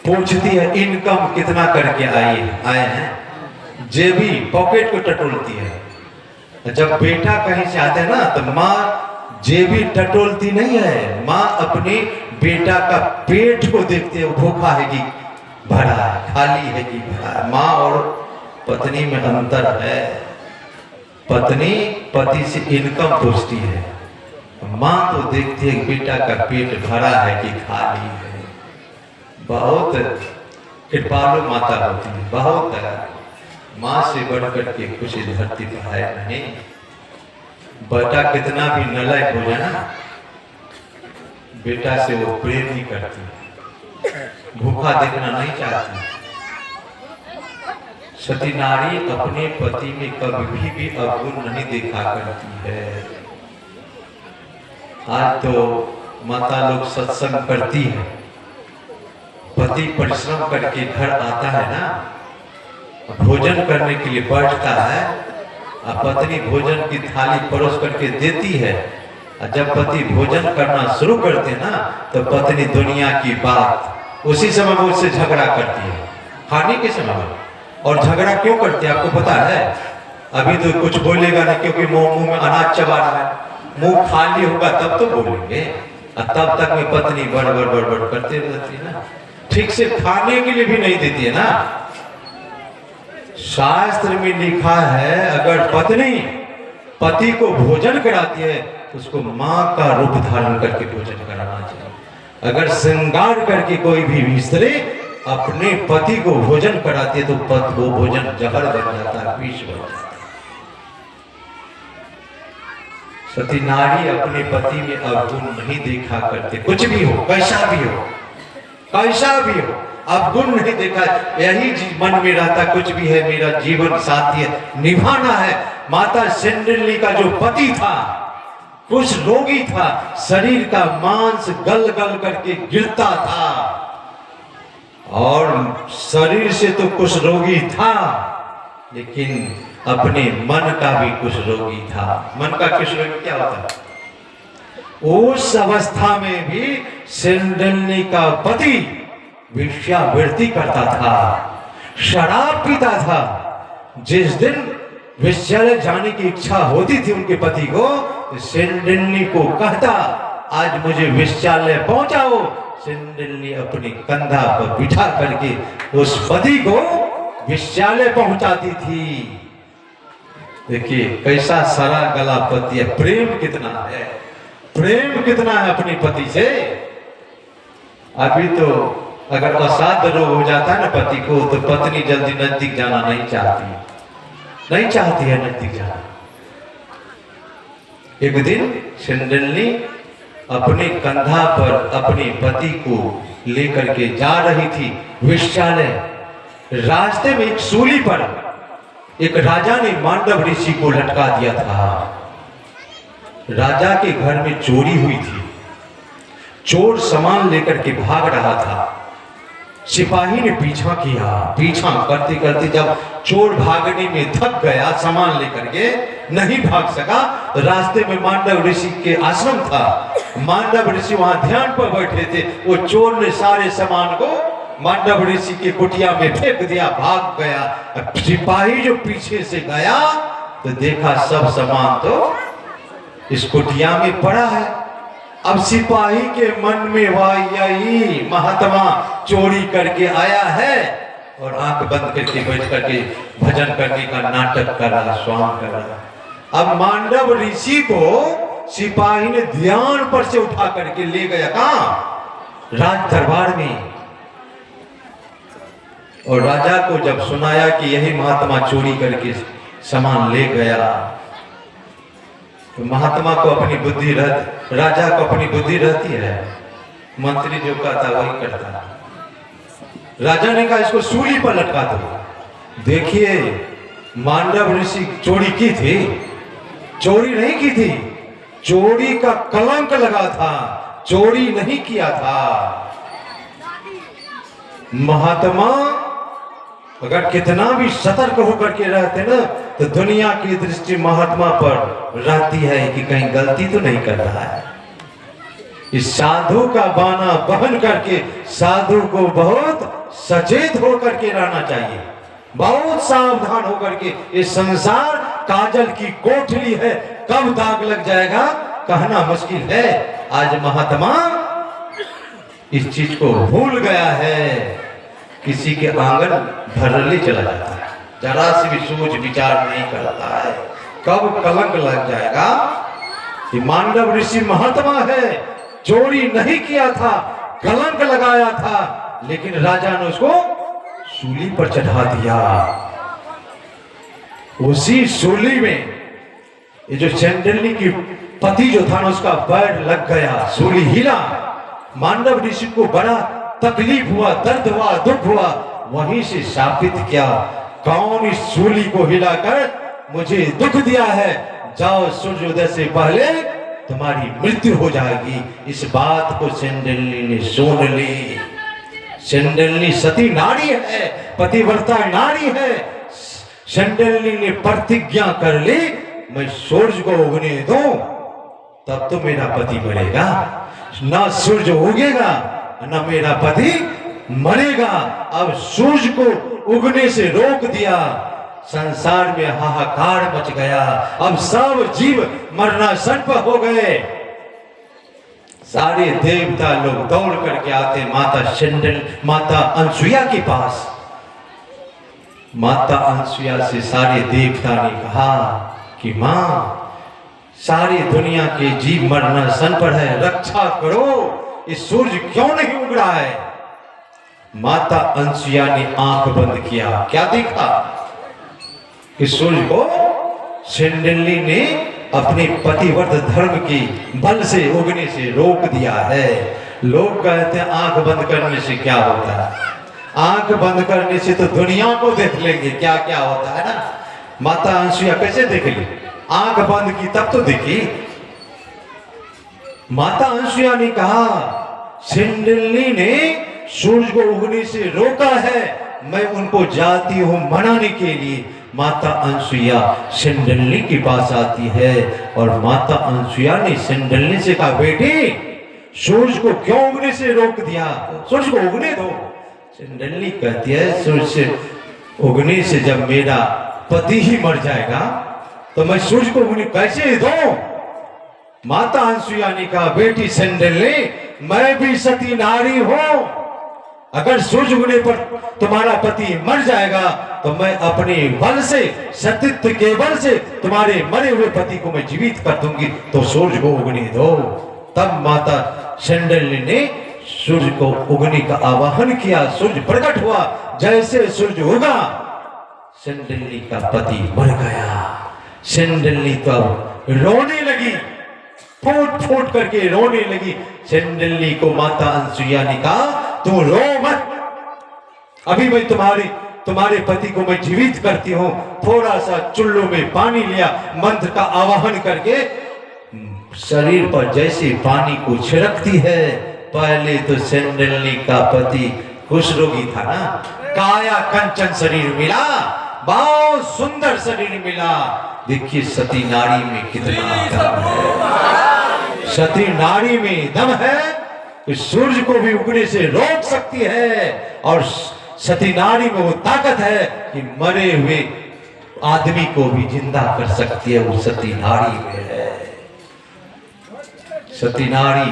पूछती है इनकम कितना करके आए हैं, जेबी पॉकेट को टटोलती है। जब बेटा कहीं से आता है ना, तो माँ जेबी टटोलती नहीं है, माँ अपने बेटा का पेट को देखते है, भूखा है कि भरा है, खाली है कि भरा है। माँ और पत्नी में अंतर है। पत्नी पति से इनकम पूछती है, माँ तो देखती है बेटा का पेट भरा है कि खाली है। बहुत कृपालु माता होती है, बहुत है। माँ से बढ़कर के कुछ धरती पर है नहीं। बेटा कितना भी नालायक हो जाए ना, बेटा से वो प्रेम नहीं करती, भूखा देखना नहीं चाहती। सती नारी अपने पति में कभी भी अवगुण नहीं देखा करती है। आज तो माता लोग सत्संग करती है, पति परिश्रम करके घर आता है ना, भोजन करने के लिए बैठता है, पत्नी भोजन की थाली परोस करके देती है। जब पति भोजन करना शुरू करते हैं ना, तो पत्नी दुनिया की बात उसी समय वो उससे झगड़ा करती है, खाने के समय में। और झगड़ा क्यों करती है आपको पता है? अभी तो कुछ बोलेगा नहीं, क्योंकि मुंह में अनाज चबा रहा है, मुंह खाली होगा तब तो बोलेंगे। तब तक में पत्नी बड़बड़ बड़बड़ करते रहती है ना, ठीक से खाने के लिए भी नहीं देती है ना। शास्त्र में लिखा है, अगर पत्नी पति को भोजन कराती है तो उसको मां का रूप धारण करके भोजन कराना चाहिए। अगर श्रृंगार करके कोई भी स्त्री अपने पति को भोजन कराती है तो वो भोजन जहर बन जाता है, विष बन जाता है। सती नारी अपने पति में अवगुण नहीं देखा करते, कुछ भी हो, कैसा भी हो, कैसा भी हो, अवगुण नहीं देखा। यही चीज मन में रहता, कुछ भी है, मेरा जीवन साथी है, निभाना है। माता सेंडिली का जो पति था कुछ रोगी था, शरीर का मांस गल गल करके गिरता था, और शरीर से तो कुछ रोगी था, लेकिन अपने मन का भी कुछ रोगी था। मन का कुछ रोगी क्या होता है? उस अवस्था में भी सेंडिली का पति वेश्यावृत्ति करता था, शराब पीता था। जिस दिन विश्वविद्यालय जाने की इच्छा होती थी उनके पति को, सेंडिली को कहता, आज मुझे विश्वविद्यालय पहुंचाओ। सेंडिली अपने कंधा पर बिठा करके उस पति को विश्वविद्यालय पहुंचाती थी। देखिए कैसा सरा गला पति है, प्रेम कितना है, प्रेम कितना है अपने पति से। अभी तो अगर असाध्य रोग हो जाता है ना पति को, तो पत्नी जल्दी नजदीक जाना नहीं चाहती है नजदीक जाना। एक दिन सेंडिली अपने कंधा पर अपने पति को लेकर के जा रही थी विश्वविद्यालय। रास्ते में एक सूली पर एक राजा ने मांडव ऋषि को लटका दिया था। राजा के घर में चोरी हुई थी, चोर सामान लेकर के भाग रहा था। सिपाही ने पीछा किया, पीछा करते करते जब चोर भागने में थक गया, सामान लेकर के नहीं भाग सका, रास्ते में मांडव ऋषि के आश्रम था। मांडव ऋषि वहां ध्यान पर बैठे थे। वो चोर ने सारे सामान को मांडव ऋषि के कुटिया में फेंक दिया, भाग गया। सिपाही जो पीछे से गया तो देखा सब सामान तो इस कुटिया में पड़ा है। अब सिपाही के मन में यही महात्मा चोरी करके आया है, और आंख बंद करके बैठ करके भजन करने का नाटक कर रहा, स्वांग कर रहा। अब मांडव ऋषि को सिपाही ने ध्यान पर से उठा करके ले गया कहां? राज दरबार में। और राजा को जब सुनाया कि यही महात्मा चोरी करके सामान ले गया, तो महात्मा को अपनी बुद्धि राजा को अपनी बुद्धि रहती है, मंत्री जो कहता वही करता। राजा ने कहा इसको सूली पर लटका दो। देखिए मांडव ऋषि चोरी की थी, चोरी नहीं की थी, चोरी का कलंक लगा था, चोरी नहीं किया था। महात्मा अगर कितना भी सतर्क होकर के रहते ना, तो दुनिया की दृष्टि महात्मा पर रहती है कि कहीं गलती तो नहीं कर रहा है। इस साधु का बाना बहन करके साधु को बहुत सचेत होकर के रहना चाहिए, बहुत सावधान होकर के। ये संसार काजल की कोठरी है, कब दाग लग जाएगा कहना मुश्किल है। आज महात्मा इस चीज को भूल गया है, किसी के आंगन भरले चला जाता है, जरा से भी सोच विचार नहीं करता है, कब कलंक लग जाएगा। कि मांडव ऋषि महात्मा है, चोरी नहीं किया था, कलंक लगाया था, लेकिन राजा ने उसको सूली पर चढ़ा दिया। उसी सूली में ये जो सेंडिली की पति जो था ना, उसका पैर लग गया, सूली हिला। मांडव ऋषि को बड़ा तकलीफ हुआ, दर्द हुआ, दुख हुआ। वहीं से शापित किया, कौन इस सूली को हिलाकर मुझे दुख दिया है, जाओ सूर्योदय से पहले तुम्हारी मृत्यु हो जाएगी। इस बात को सेंडिली ने सुन ली। सेंडिली सती नारी है, पतिव्रता नारी है। सेंडिली ने प्रतिज्ञा कर ली, मैं सूर्य को उगने दूं तब तो मेरा पति मरेगा, ना सूर्य उगेगा न मेरा पति मरेगा। अब सूर्य को उगने से रोक दिया, संसार में हाहाकार मच गया। अब सब जीव मरणासन पर हो गए। सारे देवता लोग दौड़ करके आते माता अनसुईया के पास। माता अनसुईया से सारे देवता ने कहा कि मां, सारी दुनिया के जीव मरणासन पर है, रक्षा करो, इस सूर्य क्यों नहीं उग रहा है। माता अनसुईया ने आंख बंद किया, क्या देखा कि सूर्य को सेंडिली ने अपने पतिव्रत धर्म की बल से उगने से रोक दिया है। लोग कहते हैं आंख बंद करने से क्या होता है, आंख बंद करने से तो दुनिया को देख लेंगे क्या क्या होता है ना। माता अनसुईया कैसे देख ली, आंख बंद की तब तो देखी। माता अनसुईया ने कहा सिंडली ने सूरज को उगने से रोका है, मैं उनको जाती हूं मनाने के लिए। माता अनसुईया सिंडली के पास आती है और माता अनसुईया ने सिंडली से कहा बेटी सूरज को क्यों उगने से रोक दिया, सूरज को उगने दो। सिंडली कहती है सूरज से उगने से जब मेरा पति ही मर जाएगा तो मैं सूरज को उगने कैसे दूं। माता अनसुईया ने कहा बेटी सिंडली मैं भी सती नारी हूं, अगर सूरज उगने पर तुम्हारा पति मर जाएगा तो मैं अपने बल से सतीत्व के बल से तुम्हारे मरे हुए पति को मैं जीवित कर दूंगी, तो सूरज को उगने दो। तब माता सिंडली ने सूरज को उगने का आवाहन किया, सूरज प्रकट हुआ। जैसे सूरज उगा सिंडली का पति मर गया। सिंडली तो रोने लगी, फूट फूट करके रोने लगी। सिंडली को माता अनसुईया ने कहा तू रो मत, अभी मैं तुम्हारे पति को मैं जीवित करती हूं। थोड़ा सा चुल्लू में पानी लिया, मंत्र का आवाहन करके शरीर पर जैसे पानी को छिड़कती है। पहले तो सिंडली का पति कुष्ठरोगी था ना, काया कंचन शरीर मिला, बहुत सुंदर शरीर मिला। देखिए सती नारी में कितना दम है, सती नारी में दम है, सूरज को भी उगने से रोक सकती है। और सती नारी में वो ताकत है कि मरे हुए आदमी को भी जिंदा कर सकती है, वो सती नारी में है। सती नारी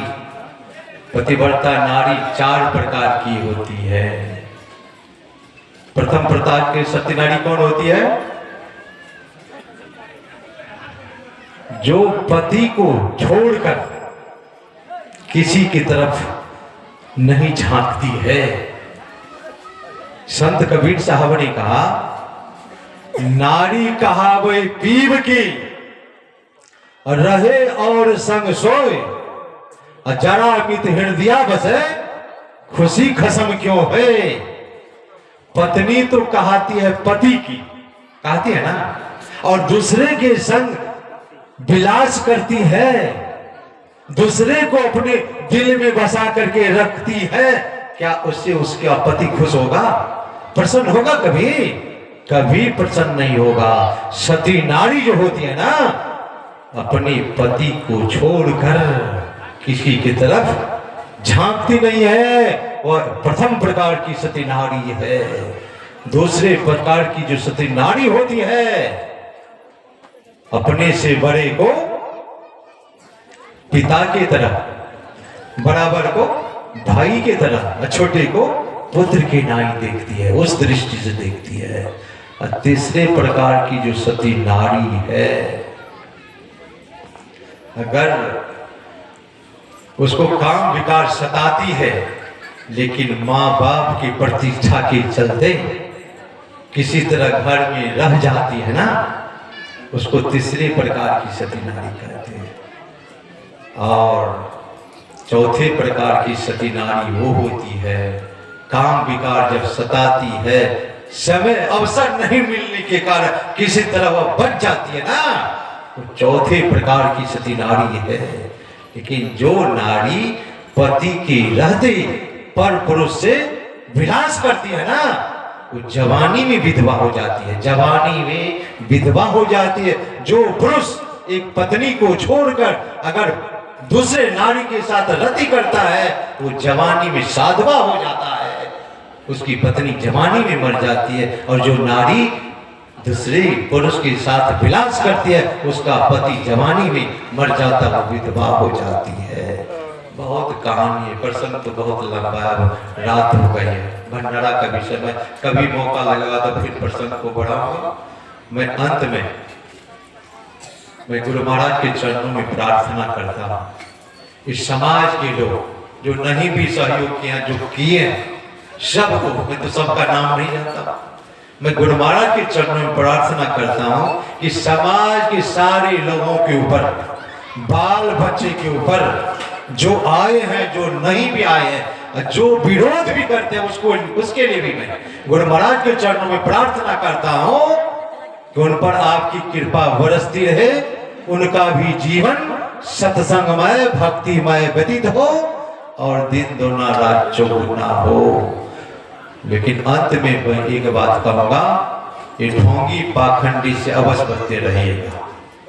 पतिव्रता नारी 4 प्रकार की होती है। प्रथम प्रकार की सती नारी कौन होती है, जो पति को छोड़कर किसी की तरफ नहीं झांकती है। संत कबीर साहब ने कहा नारी कहावे पीव की, रहे और संग सोए, जरा मित हृदया बसे, खुशी खसम क्यों है। पत्नी तो कहती है पति की, कहती है ना, और दूसरे के संग विलास करती है, दूसरे को अपने दिल में बसा करके रखती है। क्या उससे उसका पति खुश होगा, प्रसन्न होगा? कभी कभी प्रसन्न नहीं होगा। सती नारी जो होती है ना, अपने पति को छोड़कर किसी की तरफ झांकती नहीं है, और प्रथम प्रकार की सती नारी है। दूसरे प्रकार की जो सती नारी होती है, अपने से बड़े को पिता की तरह, बराबर को भाई की तरह, छोटे को पुत्र की नाई देखती है, उस दृष्टि से देखती है। और तीसरे प्रकार की जो सती नारी है, अगर उसको काम विकार सताती है लेकिन माँ बाप की प्रतिष्ठा के चलते किसी तरह घर में रह जाती है ना, उसको तीसरे प्रकार की सती नारी कहते हैं। और चौथे प्रकार की सती नारी वो होती है, काम विकार जब सताती है, समय अवसर नहीं मिलने के कारण किसी तरह वह बच जाती है ना, वो चौथे प्रकार की सती नारी है। लेकिन जो नारी पति के रहते पर पुरुष से विलास करती है ना, वो जवानी में विधवा हो जाती है, जवानी में विधवा हो जाती है। जो पुरुष एक पत्नी को छोड़कर अगर दूसरे नारी के साथ रति करता है, वो जवानी में साधवा हो जाता है, उसकी पत्नी जवानी में मर जाती है। और जो नारी दूसरे पुरुष के साथ विलास करती है, उसका पति जवानी में मर जाता, वो विधवा हो जाती है। बहुत कहानी है, प्रसंग तो बहुत लंबा है, रात हो गई है, भंडारा का विषय में कभी मौका लगेगा तो फिर प्रसंग को बढ़ाऊंगा। मैं अंत में मैं गुरु महाराज के चरणों में प्रार्थना करता हूँ, इस समाज के लोग जो नहीं भी सहयोग किया, जो किए सबको, मैं तो सबका नाम नहीं जानता, मैं गुरु महाराज के चरणों में प्रार्थना करता हूँ कि समाज के सारे लोगों के ऊपर, बाल बच्चे के ऊपर, जो आए हैं, जो नहीं भी आए हैं, जो विरोध भी करते हैं, उसके लिए भी मैं गुरु महाराज के चरणों में प्रार्थना करता हूँ कि उन पर आपकी कृपा बरसती रहे, उनका भी जीवन सत्संगमय भक्तिमय व्यतीत हो और दिन दोना रात चौगुना हो। लेकिन अंत में मैं एक बात कहूंगा, ये ढोंगी पाखंडी से अवश्य बचते रहिएगा।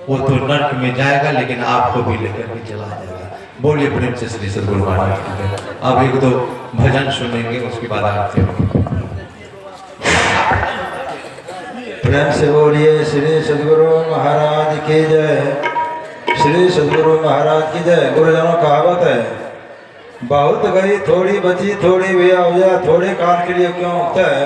वो तो नर्क में जाएगा लेकिन आपको भी लेकर के चला जाएगा। बोलिए प्रेम से श्री सद्गुरु महाराज की। अब एक दो भजन सुनेंगे, उसके बाद आते हैं। प्रेम से बोलिए श्री सद्गुरु महाराज की जय, श्री सद्गुरु महाराज की जय। गुरुजनों कहावत है, बहुत गई थोड़ी बची थोड़ी भी आ, थोड़े काल के लिए क्यों उठता है।